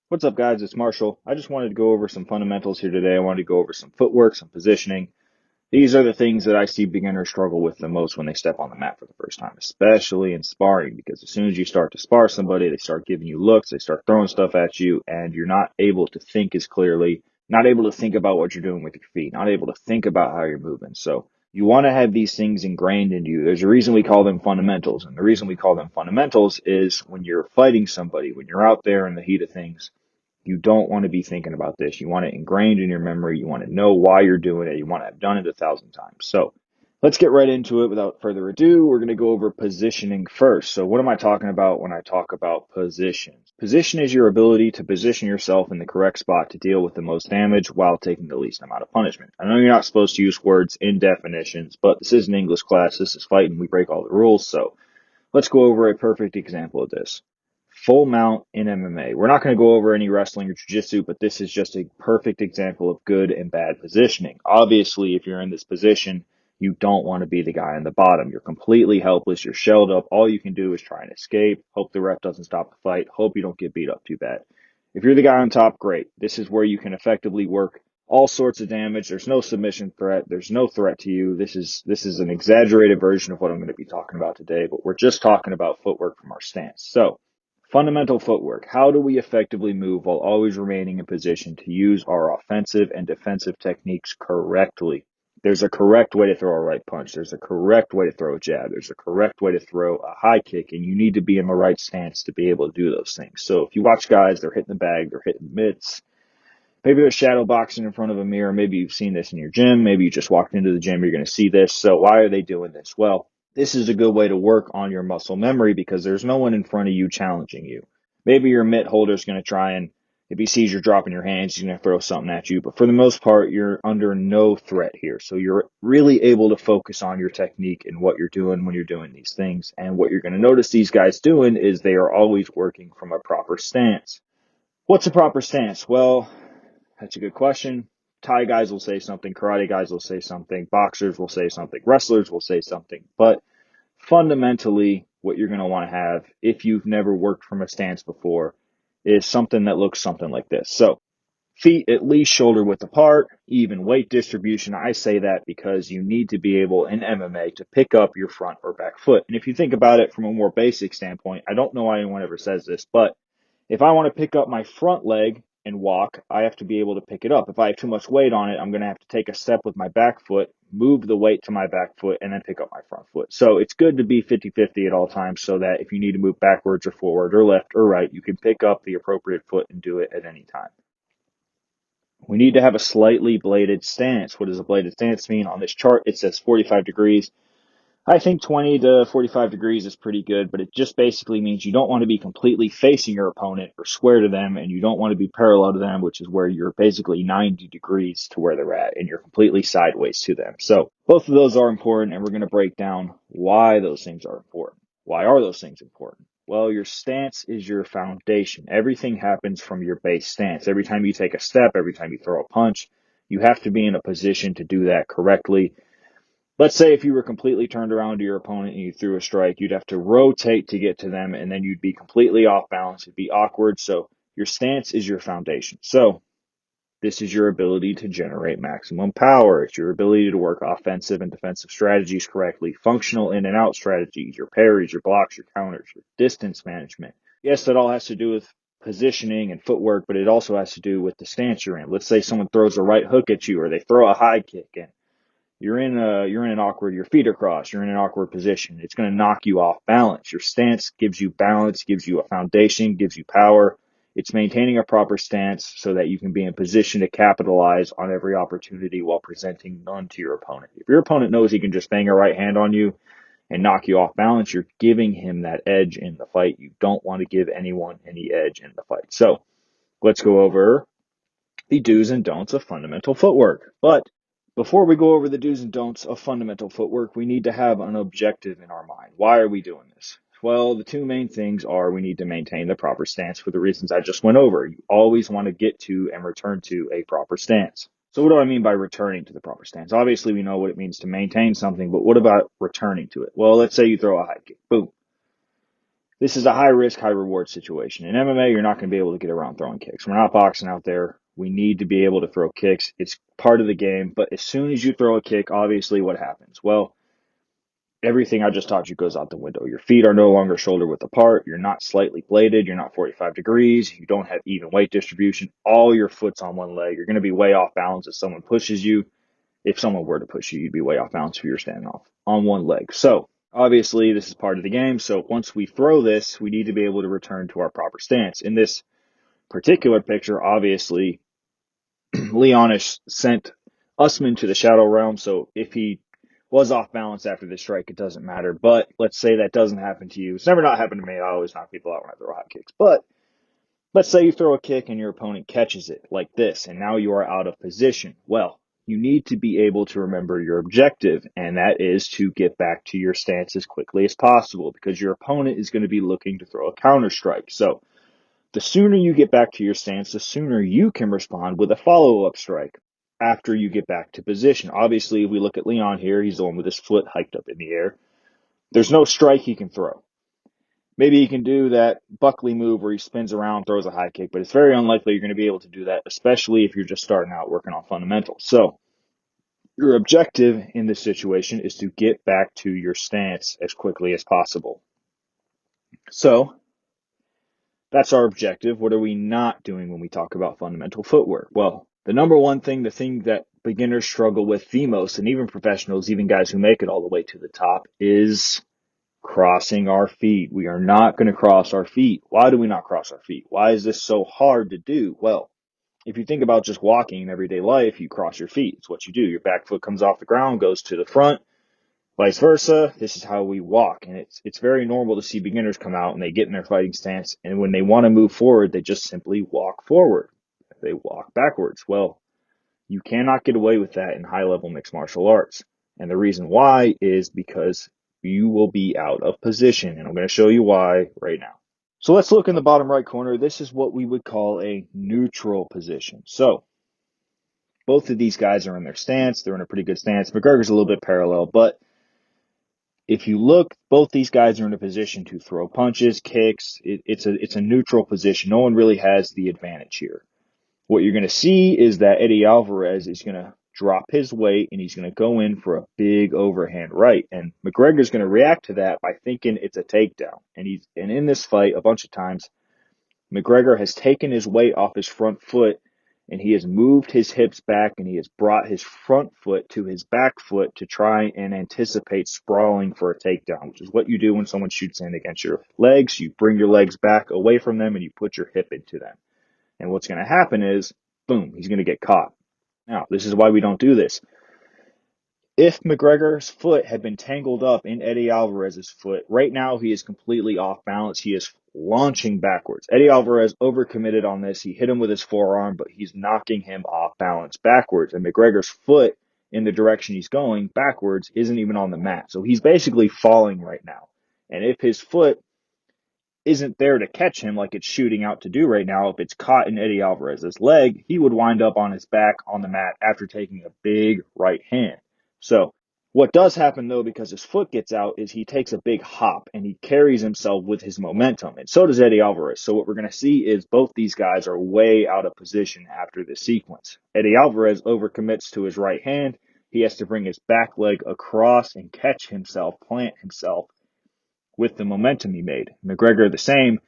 What's up, guys? It's Marshall. I just wanted to go over some fundamentals here today. I wanted to go over some footwork, some positioning. These are the things that I see beginners struggle with the most when they step on the mat for the first time, especially in sparring, because as soon as you start to spar somebody, they start giving you looks, they start throwing stuff at you, and you're not able to think as clearly, not able to think about what you're doing with your feet, not able to think about how you're moving. So you want to have these things ingrained into you. There's a reason we call them fundamentals, and the reason we call them fundamentals is when you're fighting somebody, when you're out there in the heat of things, you don't want to be thinking about this. You want it ingrained in your memory. You want to know why you're doing it. You want to have done it 1,000 times. So let's get right into it without further ado. We're going to go over positioning first. So what am I talking about when I talk about positions? Position is your ability to position yourself in the correct spot to deal with the most damage while taking the least amount of punishment. I know you're not supposed to use words in definitions, but this is an English class. This is fighting. We break all the rules. So let's go over a perfect example of this. Full mount in MMA. We're not going to go over any wrestling or jiu-jitsu, but this is just a perfect example of good and bad positioning. Obviously, if you're in this position, you don't want to be the guy on the bottom. You're completely helpless. You're shelled up. All you can do is try and escape, hope the ref doesn't stop the fight, hope you don't get beat up too bad. If you're the guy on top, great. This is where you can effectively work all sorts of damage. There's no submission threat. There's no threat to you. This is an exaggerated version of what I'm going to be talking about today, but we're just talking about footwork from our stance. So, fundamental footwork. How do we effectively move while always remaining in position to use our offensive and defensive techniques correctly? There's a correct way to throw a right punch. There's a correct way to throw a jab. There's a correct way to throw a high kick, and you need to be in the right stance to be able to do those things. So if you watch guys, they're hitting the bag, they're hitting mitts. Maybe they're shadow boxing in front of a mirror. Maybe you've seen this in your gym. Maybe you just walked into the gym. You're going to see this. So why are they doing this? Well, this is a good way to work on your muscle memory because there's no one in front of you challenging you. Maybe your mitt holder is going to try and, if he sees you're dropping your hands, he's going to throw something at you. But for the most part, you're under no threat here. So you're really able to focus on your technique and what you're doing when you're doing these things. And what you're going to notice these guys doing is they are always working from a proper stance. What's a proper stance? Well, that's a good question. Thai guys will say something, karate guys will say something, boxers will say something, wrestlers will say something. But fundamentally, what you're going to want to have, if you've never worked from a stance before, is something that looks something like this. So, feet at least shoulder width apart, even weight distribution. I say that because you need to be able in MMA to pick up your front or back foot. And if you think about it from a more basic standpoint, I don't know why anyone ever says this, but if I want to pick up my front leg and walk, I have to be able to pick it up. If I have too much weight on it, I'm going to have to take a step with my back foot, move the weight to my back foot, and then pick up my front foot. So it's good to be 50-50 at all times so that if you need to move backwards or forward or left or right, you can pick up the appropriate foot and do it at any time. We need to have a slightly bladed stance. What does a bladed stance mean? On this chart, it says 45 degrees. I think 20 to 45 degrees is pretty good, but it just basically means you don't want to be completely facing your opponent or square to them, and you don't want to be parallel to them, which is where you're basically 90 degrees to where they're at, and you're completely sideways to them. So both of those are important, and we're going to break down why those things are important. Why are those things important? Well, your stance is your foundation. Everything happens from your base stance. Every time you take a step, every time you throw a punch, you have to be in a position to do that correctly. Let's say if you were completely turned around to your opponent and you threw a strike, you'd have to rotate to get to them, and then you'd be completely off balance. It'd be awkward. So your stance is your foundation. So this is your ability to generate maximum power. It's your ability to work offensive and defensive strategies correctly, functional in and out strategies, your parries, your blocks, your counters, your distance management. Yes, that all has to do with positioning and footwork, but it also has to do with the stance you're in. Let's say someone throws a right hook at you or they throw a high kick in. You're in an awkward, your feet are crossed, you're in an awkward position. It's going to knock you off balance. Your stance gives you balance, gives you a foundation, gives you power. It's maintaining a proper stance so that you can be in position to capitalize on every opportunity while presenting none to your opponent. If your opponent knows he can just bang a right hand on you and knock you off balance, you're giving him that edge in the fight. You don't want to give anyone any edge in the fight. So let's go over the do's and don'ts of fundamental footwork. But before we go over the do's and don'ts of fundamental footwork, we need to have an objective in our mind. Why are we doing this? Well, the two main things are we need to maintain the proper stance for the reasons I just went over. You always want to get to and return to a proper stance. So what do I mean by returning to the proper stance? Obviously, we know what it means to maintain something, but what about returning to it? Well, let's say you throw a high kick. Boom. This is a high risk, high reward situation. In MMA, you're not going to be able to get around throwing kicks. We're not boxing out there. We need to be able to throw kicks. It's part of the game. But as soon as you throw a kick, obviously what happens? Well, everything I just taught you goes out the window. Your feet are no longer shoulder width apart. You're not slightly bladed. You're not 45 degrees. You don't have even weight distribution. All your foot's on one leg. You're going to be way off balance if someone pushes you. If someone were to push you, you'd be way off balance if you're standing off on one leg. So obviously this is part of the game. So once we throw this, we need to be able to return to our proper stance. In this particular picture, obviously, Leon has sent Usman to the shadow realm. So if he was off balance after this strike, it doesn't matter. But let's say that doesn't happen to you. It's never not happened to me. I always knock people out when I throw high kicks. But let's say you throw a kick and your opponent catches it like this, and now you are out of position. Well, you need to be able to remember your objective, and that is to get back to your stance as quickly as possible because your opponent is going to be looking to throw a counter strike. So the sooner you get back to your stance, the sooner you can respond with a follow-up strike after you get back to position. Obviously, if we look at Leon here, he's the one with his foot hiked up in the air. There's no strike he can throw. Maybe he can do that Buckley move where he spins around, throws a high kick, but it's very unlikely you're going to be able to do that, especially if you're just starting out working on fundamentals. So your objective in this situation is to get back to your stance as quickly as possible. So that's our objective. What are we not doing when we talk about fundamental footwork? Well, the number one thing, the thing that beginners struggle with the most, and even professionals, even guys who make it all the way to the top, is crossing our feet. We are not going to cross our feet. Why do we not cross our feet? Why is this so hard to do? Well, if you think about just walking in everyday life, you cross your feet. It's what you do. Your back foot comes off the ground, goes to the front, vice versa. This is how we walk. And it's very normal to see beginners come out and they get in their fighting stance. And when they want to move forward, they just simply walk forward. They walk backwards. Well, you cannot get away with that in high level mixed martial arts. And the reason why is because you will be out of position. And I'm going to show you why right now. So let's look in the bottom right corner. This is what we would call a neutral position. So both of these guys are in their stance. They're in a pretty good stance. McGregor's a little bit parallel, but if you look, both these guys are in a position to throw punches, kicks. It's a neutral position. No one really has the advantage here. What you're going to see is that Eddie Alvarez is going to drop his weight and he's going to go in for a big overhand right. And McGregor's going to react to that by thinking it's a takedown. And in this fight, a bunch of times, McGregor has taken his weight off his front foot and he has moved his hips back and he has brought his front foot to his back foot to try and anticipate sprawling for a takedown, which is what you do when someone shoots in against your legs. You bring your legs back away from them and you put your hip into them. And what's going to happen is, boom, he's going to get caught. Now, this is why we don't do this. If McGregor's foot had been tangled up in Eddie Alvarez's foot, right now he is completely off balance. He is launching backwards. Eddie Alvarez overcommitted on this. He hit him with his forearm, but he's knocking him off balance backwards. And McGregor's foot in the direction he's going backwards isn't even on the mat. So he's basically falling right now. And if his foot isn't there to catch him like it's shooting out to do right now, if it's caught in Eddie Alvarez's leg, he would wind up on his back on the mat after taking a big right hand. So what does happen though, because his foot gets out, is he takes a big hop and he carries himself with his momentum. And so does Eddie Alvarez. So what we're going to see is both these guys are way out of position after this sequence. Eddie Alvarez overcommits to his right hand. He has to bring his back leg across and catch himself, plant himself with the momentum he made. McGregor the same.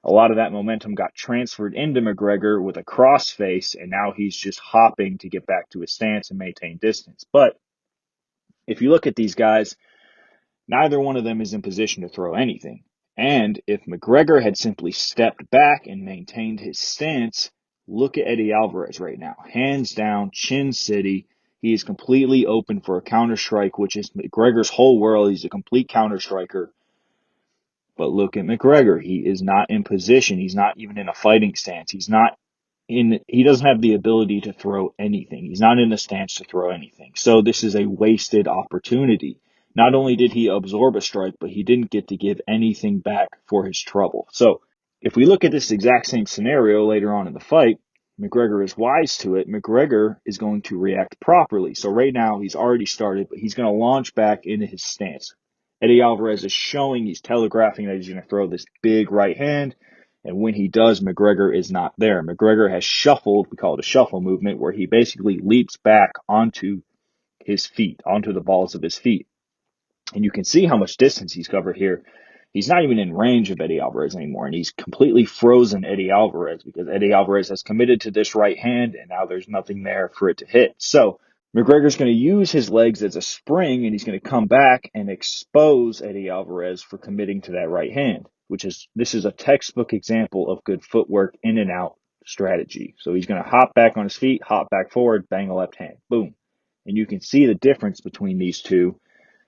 A lot of that momentum got transferred into McGregor with a crossface, and now he's just hopping to get back to his stance and maintain distance. But if you look at these guys, neither one of them is in position to throw anything. And if McGregor had simply stepped back and maintained his stance, look at Eddie Alvarez right now. Hands down, chin city. He is completely open for a counter strike, which is McGregor's whole world. He's a complete counter striker. But look at McGregor. He is not in position. He's not even in a fighting stance. He doesn't have the ability to throw anything. He's not in a stance to throw anything. So this is a wasted opportunity. Not only did he absorb a strike, but he didn't get to give anything back for his trouble. So if we look at this exact same scenario later on in the fight, McGregor is wise to it. McGregor is going to react properly. So right now he's already started, but he's going to launch back into his stance. Eddie Alvarez is showing, he's telegraphing that he's going to throw this big right hand. And when he does, McGregor is not there. McGregor has shuffled, we call it a shuffle movement, where he basically leaps back onto his feet, onto the balls of his feet. And you can see how much distance he's covered here. He's not even in range of Eddie Alvarez anymore, and he's completely frozen Eddie Alvarez because Eddie Alvarez has committed to this right hand, and now there's nothing there for it to hit. So McGregor's going to use his legs as a spring, and he's going to come back and expose Eddie Alvarez for committing to that right hand, this is a textbook example of good footwork in and out strategy. So he's going to hop back on his feet, hop back forward, bang a left hand, boom. And you can see the difference between these two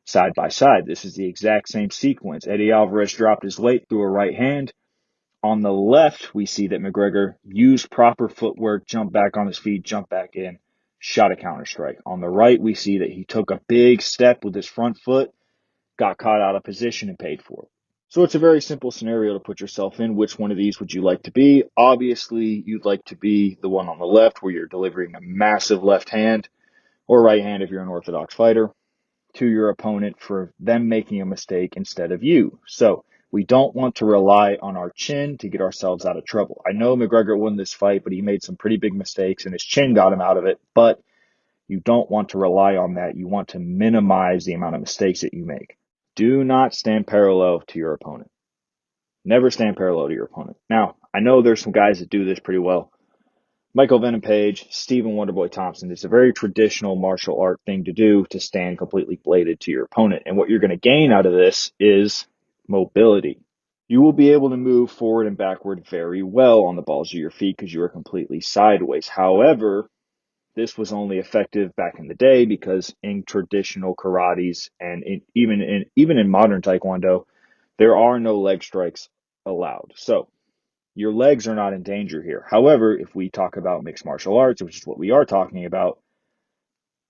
side by side. This is the exact same sequence. Eddie Alvarez dropped his weight through a right hand. On the left, we see that McGregor used proper footwork, jumped back on his feet, jumped back in, shot a counter strike. On the right, we see that he took a big step with his front foot, got caught out of position, and paid for it. So it's a very simple scenario to put yourself in. Which one of these would you like to be? Obviously, you'd like to be the one on the left where you're delivering a massive left hand, or right hand if you're an orthodox fighter, to your opponent for them making a mistake instead of you. So we don't want to rely on our chin to get ourselves out of trouble. I know McGregor won this fight, but he made some pretty big mistakes and his chin got him out of it. But you don't want to rely on that. You want to minimize the amount of mistakes that you make. Do not stand parallel to your opponent. Never stand parallel to your opponent. Now, I know there's some guys that do this pretty well. Michael Venom Page, Stephen Wonderboy Thompson. It's a very traditional martial art thing to do, to stand completely bladed to your opponent. And what you're going to gain out of this is mobility. You will be able to move forward and backward very well on the balls of your feet because you are completely sideways. However, this was only effective back in the day because in traditional karates and even in modern taekwondo, there are no leg strikes allowed. So your legs are not in danger here. However, if we talk about mixed martial arts, which is what we are talking about,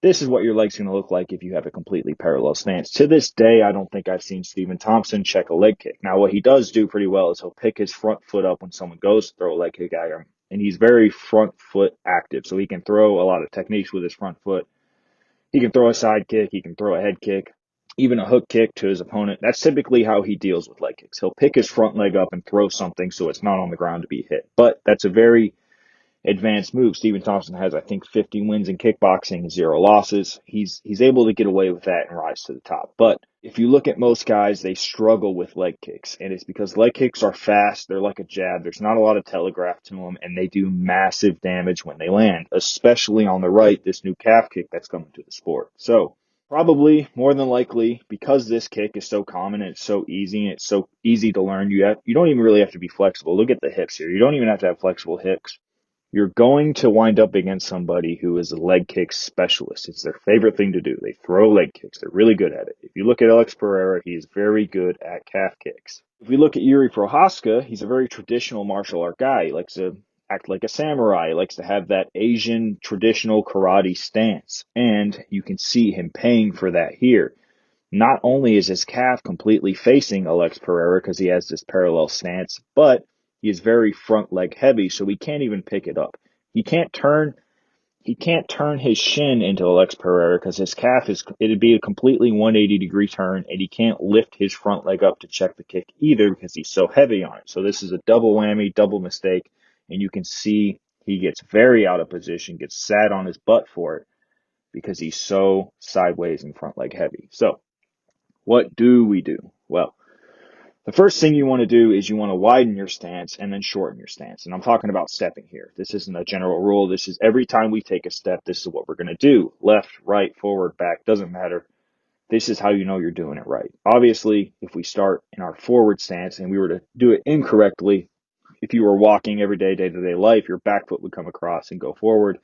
this is what your leg's going to look like if you have a completely parallel stance. To this day, I don't think I've seen Stephen Thompson check a leg kick. Now, what he does do pretty well is he'll pick his front foot up when someone goes to throw a leg kick at him. And he's very front foot active, so he can throw a lot of techniques with his front foot. He can throw a side kick, he can throw a head kick, even a hook kick to his opponent. That's typically how he deals with leg kicks. He'll pick his front leg up and throw something so it's not on the ground to be hit. But that's a very advanced move. Stephen Thompson has, I think, 50 wins in kickboxing, 0 losses. He's able to get away with that and rise to the top. But if you look at most guys, they struggle with leg kicks. And it's because leg kicks are fast. They're like a jab. There's not a lot of telegraph to them, and they do massive damage when they land, especially on the right, this new calf kick that's coming to the sport. So probably, more than likely, because this kick is so common and it's so easy and it's so easy to learn, you don't even really have to be flexible. Look at the hips here. You don't even have to have flexible hips. You're going to wind up against somebody who is a leg kick specialist. It's their favorite thing to do. They throw leg kicks. They're really good at it. If you look at Alex Pereira, he's very good at calf kicks. If we look at Yuri Prohaska, he's a very traditional martial art guy. He likes to act like a samurai. He likes to have that Asian traditional karate stance. And you can see him paying for that here. Not only is his calf completely facing Alex Pereira because he has this parallel stance, but he is very front leg heavy, so he can't even pick it up. He can't turn his shin into Alex Pereira because his calf it'd be a completely 180-degree turn, and he can't lift his front leg up to check the kick either because he's so heavy on it. So this is a double whammy, double mistake, and you can see he gets very out of position, gets sat on his butt for it because he's so sideways and front leg heavy. So what do we do? Well, the first thing you want to do is you want to widen your stance and then shorten your stance. And I'm talking about stepping here. This isn't a general rule. This is every time we take a step, this is what we're going to do. Left, right, forward, back, doesn't matter. This is how you know you're doing it right. Obviously, if we start in our forward stance and we were to do it incorrectly, if you were walking every day-to-day life, your back foot would come across and go forward.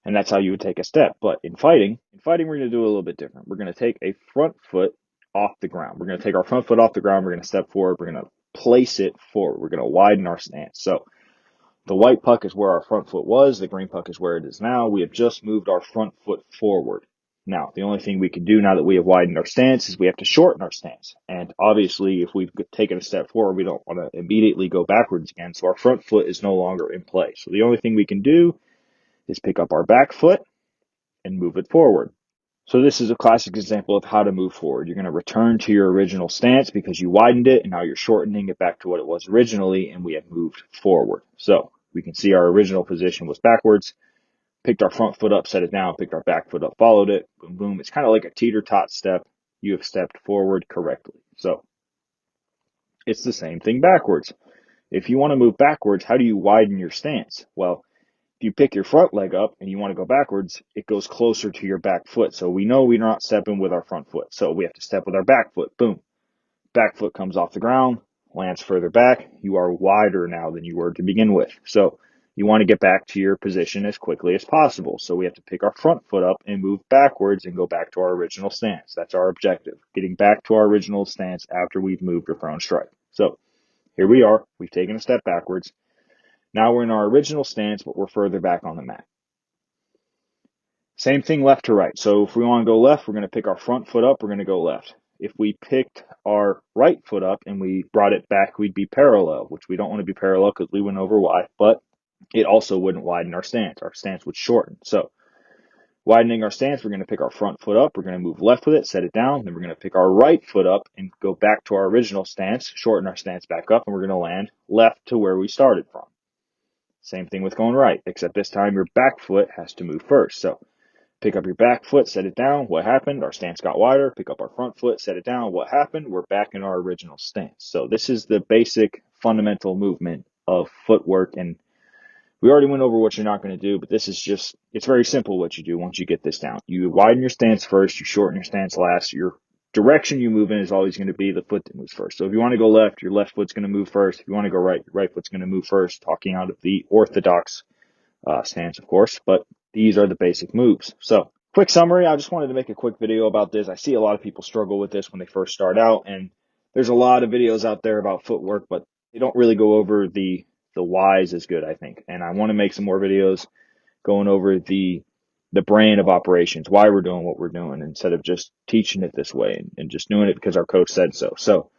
And that's how you would take a step. But in fighting, we're going to do a little bit different. We're going to take a front foot off the ground. We're going to take our front foot off the ground. We're going to step forward. We're going to place it forward. We're going to widen our stance. So the white puck is where our front foot was. The green puck is where it is now. We have just moved our front foot forward. Now, the only thing we can do now that we have widened our stance is we have to shorten our stance. And obviously, if we've taken a step forward, we don't want to immediately go backwards again. So our front foot is no longer in play. So the only thing we can do is pick up our back foot and move it forward. So this is a classic example of how to move forward. You're going to return to your original stance because you widened it and now you're shortening it back to what it was originally, and we have moved forward. So we can see our original position was backwards, picked our front foot up, set it down, picked our back foot up, followed it, boom, boom. It's kind of like a teeter-tot step. You have stepped forward correctly. So it's the same thing backwards. If you want to move backwards, how do you widen your stance? Well, if you pick your front leg up and you want to go backwards, it goes closer to your back foot. So we know we're not stepping with our front foot. So we have to step with our back foot. Boom. Back foot comes off the ground, lands further back. You are wider now than you were to begin with. So you want to get back to your position as quickly as possible. So we have to pick our front foot up and move backwards and go back to our original stance. That's our objective, getting back to our original stance after we've moved or thrown strike. So here we are. We've taken a step backwards. Now we're in our original stance, but we're further back on the mat. Same thing left to right. So if we want to go left, we're going to pick our front foot up, we're going to go left. If we picked our right foot up and we brought it back, we'd be parallel, which we don't want to be parallel because we went over wide, but it also wouldn't widen our stance. Our stance would shorten. So widening our stance, we're going to pick our front foot up, we're going to move left with it, set it down, then we're going to pick our right foot up and go back to our original stance, shorten our stance back up, and we're going to land left to where we started from. Same thing with going right, except this time your back foot has to move first. So pick up your back foot, set it down. What happened? Our stance got wider. Pick up our front foot, set it down. What happened? We're back in our original stance. So this is the basic fundamental movement of footwork. And we already went over what you're not going to do, but this is just, it's very simple what you do once you get this down. You widen your stance first, you shorten your stance last. Your direction you move in is always going to be the foot that moves first. So if you want to go left, your left foot's going to move first. If you want to go right, your right foot's going to move first, talking out of the orthodox stance, of course, but these are the basic moves. So quick summary, I just wanted to make a quick video about this. I see a lot of people struggle with this when they first start out, and there's a lot of videos out there about footwork, but they don't really go over the whys as good, I think. And I want to make some more videos going over the brain of operations, why we're doing what we're doing, instead of just teaching it this way and just doing it because our coach said so. So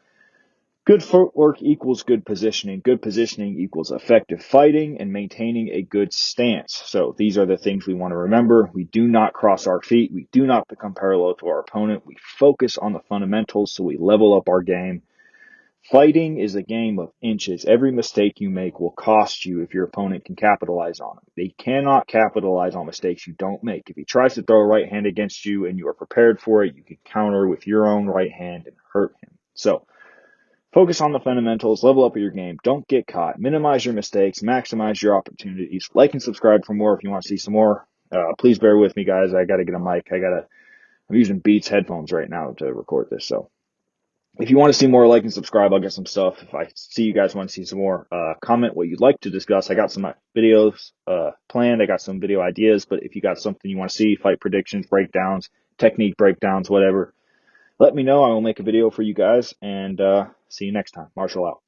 good footwork equals good positioning. Good positioning equals effective fighting and maintaining a good stance. So these are the things we want to remember. We do not cross our feet. We do not become parallel to our opponent. We focus on the fundamentals so we level up our game. Fighting is a game of inches. Every mistake you make will cost you if your opponent can capitalize on it. They cannot capitalize on mistakes you don't make. If he tries to throw a right hand against you and you are prepared for it, you can counter with your own right hand and hurt him. So focus on the fundamentals, level up your game, don't get caught, minimize your mistakes, maximize your opportunities. Like and subscribe for more if you want to see some more. Please bear with me, guys. I got to get a mic. I'm using Beats headphones right now to record this. So if you want to see more, like and subscribe. I'll get some stuff. If I see you guys want to see some more, comment what you'd like to discuss. I got some videos planned. I got some video ideas, but if you got something you want to see, fight predictions, breakdowns, technique breakdowns, whatever, let me know. I will make a video for you guys, and see you next time. Marshall out.